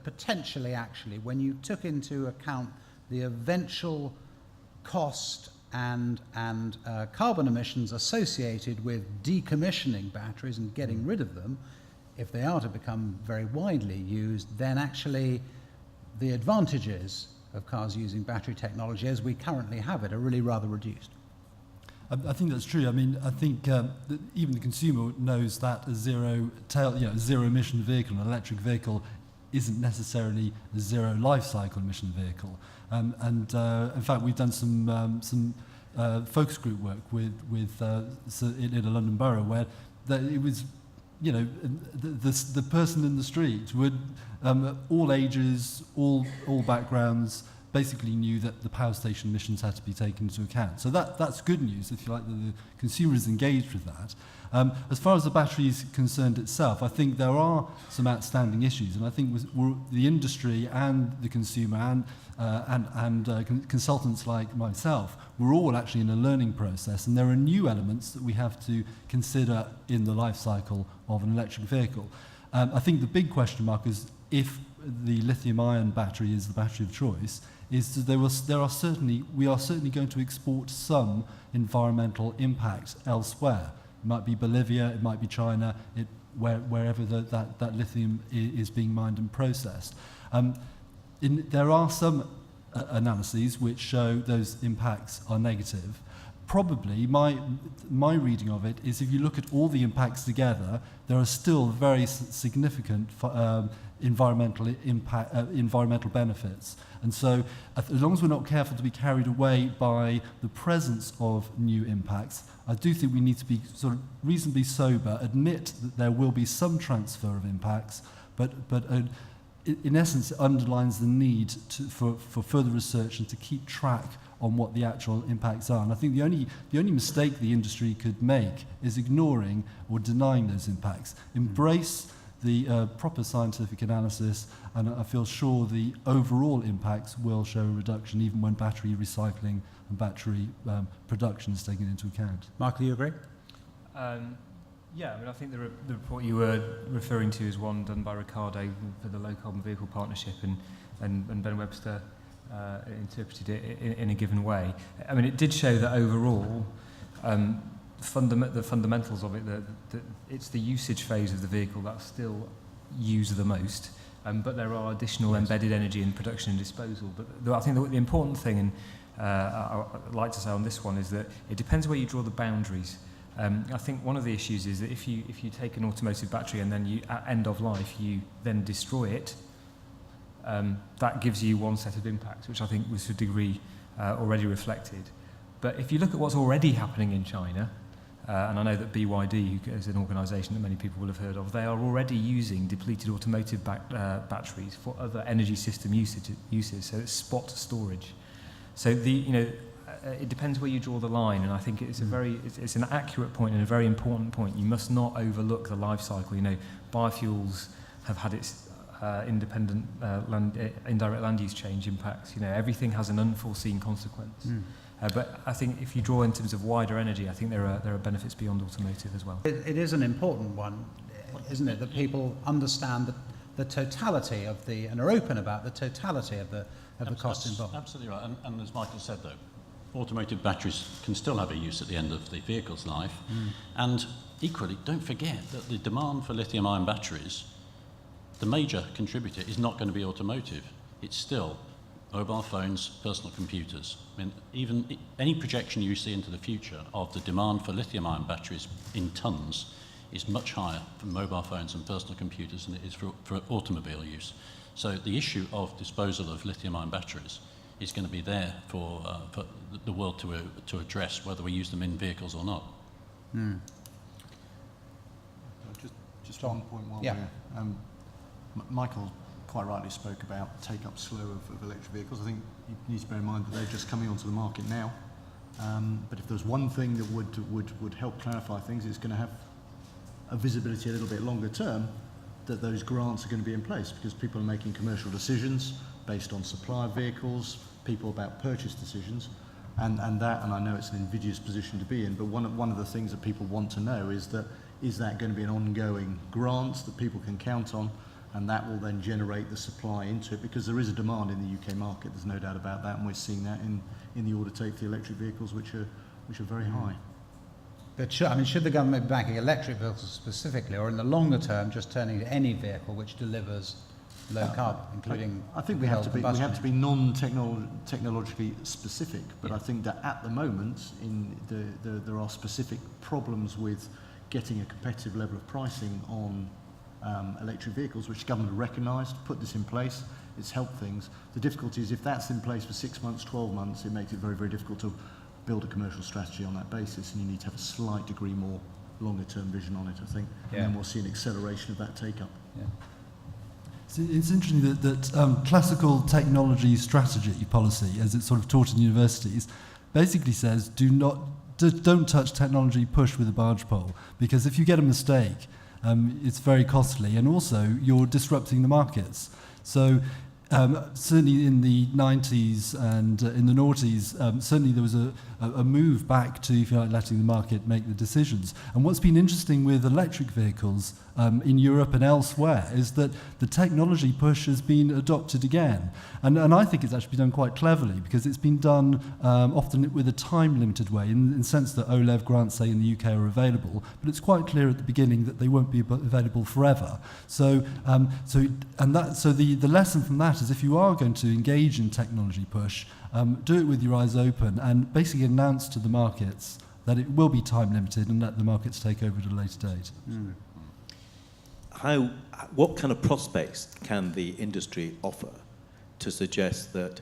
potentially, actually, when you took into account the eventual cost and carbon emissions associated with decommissioning batteries and getting rid of them, if they are to become very widely used, then actually the advantages of cars using battery technology as we currently have it are really rather reduced. I think that's true. I mean, I think that even the consumer knows that a zero emission vehicle, an electric vehicle, isn't necessarily a zero life cycle emission vehicle. In fact, we've done some focus group work with in a London borough where it was, you know, the person in the street would all ages, all backgrounds, basically knew that the power station emissions had to be taken into account. So that's good news, if you like, that the consumer is engaged with that. As far as the battery is concerned itself, I think there are some outstanding issues, and I think the industry and the consumer and consultants like myself, we're all actually in a learning process, and there are new elements that we have to consider in the life cycle of an electric vehicle. I think the big question mark is if the lithium-ion battery is the battery of choice, is that we are certainly going to export some environmental impact elsewhere. It might be Bolivia, it might be China, wherever that lithium is being mined and processed. There are some analyses which show those impacts are negative. Probably my reading of it is if you look at all the impacts together, there are still very significant environmental benefits. And so as long as we're not careful to be carried away by the presence of new impacts, I do think we need to be sort of reasonably sober, admit that there will be some transfer of impacts, but in essence it underlines the need for further research and to keep track on what the actual impacts are. And I think the only mistake the industry could make is ignoring or denying those impacts. Embrace the proper scientific analysis, and I feel sure the overall impacts will show a reduction even when battery recycling and battery production is taken into account. Michael, you agree? Yeah, I mean, I think the report you were referring to is one done by Ricardo for the Low Carbon Vehicle Partnership, and Ben Webster interpreted it in a given way. I mean, it did show that overall, the fundamentals of it, that it's the usage phase of the vehicle that's still used the most, but there are additional embedded energy in production and disposal. But I think the important thing, and I'd like to say on this one, is that it depends where you draw the boundaries. I think one of the issues is that if you take an automotive battery and then at end of life you then destroy it, that gives you one set of impacts, which I think was to a degree already reflected. But if you look at what's already happening in China, and I know that BYD, who is an organisation that many people will have heard of, they are already using depleted automotive batteries for other energy system uses. So it's spot storage. So it depends where you draw the line, and I think it's it's an accurate point and a very important point. You must not overlook the life cycle. Biofuels have had its independent indirect land use change impacts. Everything has an unforeseen consequence. But I think if you draw in terms of wider energy, I think there are benefits beyond automotive as well. It is an important one, isn't it, that people understand the totality of and are open about the totality of the cost involved. Absolutely right. And as Michael said, though, automotive batteries can still have a use at the end of the vehicle's life. And equally, don't forget that the demand for lithium-ion batteries, the major contributor is not going to be automotive. It's still mobile phones, personal computers. I mean, even any projection you see into the future of the demand for lithium-ion batteries in tons is much higher for mobile phones and personal computers than it is for automobile use. So the issue of disposal of lithium-ion batteries is going to be there for the world to address, whether we use them in vehicles or not. Just one point while Michael quite rightly spoke about take-up slow of electric vehicles. I think you need to bear in mind that they're just coming onto the market now. But if there's one thing that would help clarify things, it's going to have a visibility a little bit longer term, that those grants are going to be in place because people are making commercial decisions based on supply of vehicles, people about purchase decisions, and I know it's an invidious position to be in, but one of the things that people want to know is that going to be an ongoing grant that people can count on, and that will then generate the supply into it, because there is a demand in the UK market, there's no doubt about that, and we're seeing that in the order take for the electric vehicles, which are very high. But should the government be backing electric vehicles specifically, or in the longer term just turning to any vehicle which delivers low carbon, including I think we have to be non-technologically specific, but I think that at the moment there are specific problems with getting a competitive level of pricing on electric vehicles, which the government have recognised, put this in place. It's helped things. The difficulty is if that's in place for 6 months, 12 months, it makes it very, very difficult to build a commercial strategy on that basis, and you need to have a slight degree more longer-term vision on it, I think, and then we'll see an acceleration of that take-up. Yeah. So it's interesting that classical technology strategy policy, as it's sort of taught in universities, basically says don't touch technology, push with a barge pole, because if you get a mistake, it's very costly, and also you're disrupting the markets. So certainly in the 90s and in the noughties, certainly there was a move back to, if you like, letting the market make the decisions. And what's been interesting with electric vehicles in Europe and elsewhere is that the technology push has been adopted again. And I think it's actually been done quite cleverly, because it's been done often with a time-limited way, in the sense that OLEV grants, say, in the UK are available, but it's quite clear at the beginning that they won't be available forever. So the lesson from that is, if you are going to engage in technology push, do it with your eyes open and basically announce to the markets that it will be time limited and let the markets take over at a later date. Mm. What kind of prospects can the industry offer to suggest that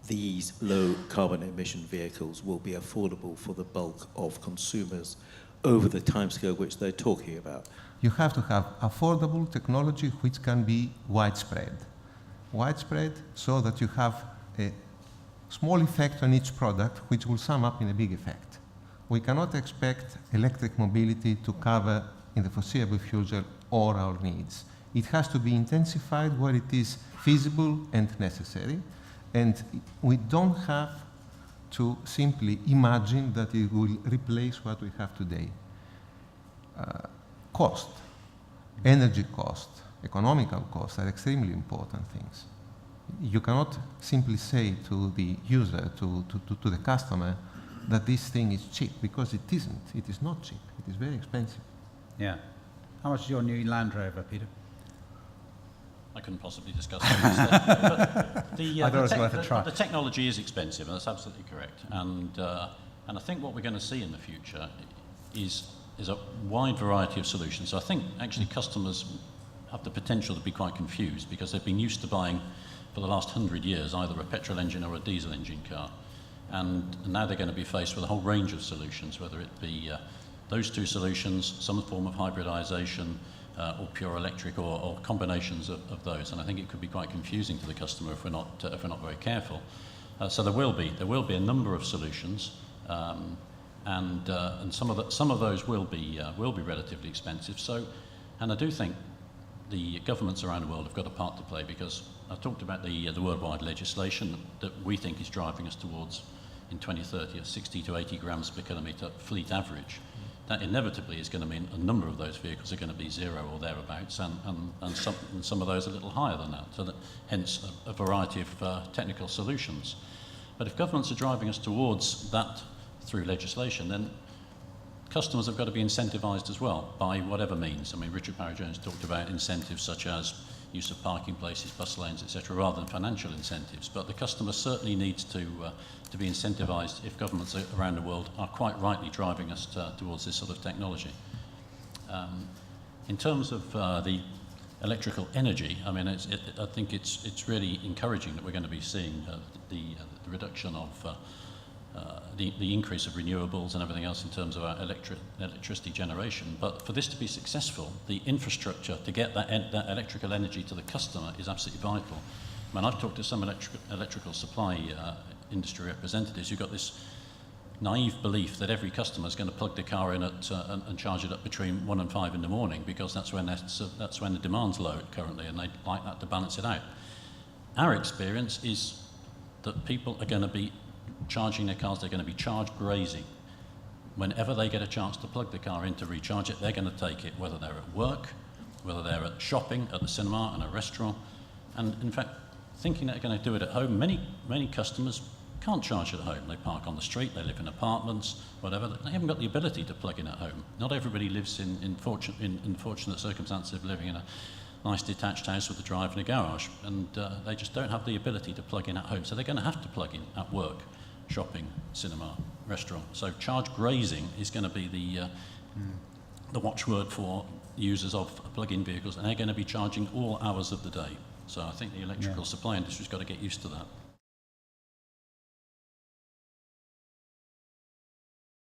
these low carbon emission vehicles will be affordable for the bulk of consumers over the timescale which they're talking about? You have to have affordable technology which can be widespread. Widespread so that you have a small effect on each product which will sum up in a big effect. We cannot expect electric mobility to cover in the foreseeable future all our needs. It has to be intensified where it is feasible and necessary, and we don't have to simply imagine that it will replace what we have today. Cost, energy cost, economical costs are extremely important things. You cannot simply say to the user, to the customer, that this thing is cheap, because it isn't. It is not cheap. It is very expensive. Yeah. How much is your new Land Rover, Peter? I couldn't possibly discuss that. But the technology is expensive, and that's absolutely correct. And I think what we're going to see in the future is a wide variety of solutions. So I think actually customers have the potential to be quite confused, because they've been used to buying for the last 100 years either a petrol engine or a diesel engine car, and now they're going to be faced with a whole range of solutions, whether it be those two solutions, some form of hybridization, or pure electric, or combinations of those. And I think it could be quite confusing to the customer if we're not very careful. So there will be a number of solutions, and some of those will be relatively expensive. So, and I do think the governments around the world have got a part to play, because I talked about the worldwide legislation that we think is driving us towards, in 2030, a 60 to 80 grams per kilometre fleet average. That inevitably is going to mean a number of those vehicles are going to be zero or thereabouts, and some of those a little higher than that, so that hence a variety of technical solutions. But if governments are driving us towards that through legislation, then customers have got to be incentivised as well, by whatever means. I mean, Richard Parry-Jones talked about incentives such as use of parking places, bus lanes, etc., rather than financial incentives. But the customer certainly needs to be incentivised if governments around the world are quite rightly driving us towards this sort of technology. In terms of the electrical energy, I mean, I think it's really encouraging that we're going to be seeing the reduction of the increase of renewables and everything else in terms of our electricity generation. But for this to be successful, the infrastructure to get that electrical energy to the customer is absolutely vital. I mean, I've talked to some electrical supply industry representatives who've got this naive belief that every customer is going to plug the car in and charge it up between 1 and 5 in the morning, because that's when the demand's low currently, and they'd like that to balance it out. Our experience is that people are going to be charging their cars, they're going to be charge grazing. Whenever they get a chance to plug the car in to recharge it, they're going to take it, whether they're at work whether they're at shopping, at the cinema, and a restaurant. And in fact, thinking they're going to do it at home, many customers can't charge at home. They park on the street, they live in apartments, whatever. They haven't got the ability to plug in at home. Not everybody lives in fortunate circumstances of living in a nice detached house with a drive and a garage, and they just don't have the ability to plug in at home. So they're going to have to plug in at work, shopping, cinema, restaurant. So charge grazing is going to be the watchword for users of plug-in vehicles, and they're going to be charging all hours of the day. So I think the electrical supply industry's got to get used to that.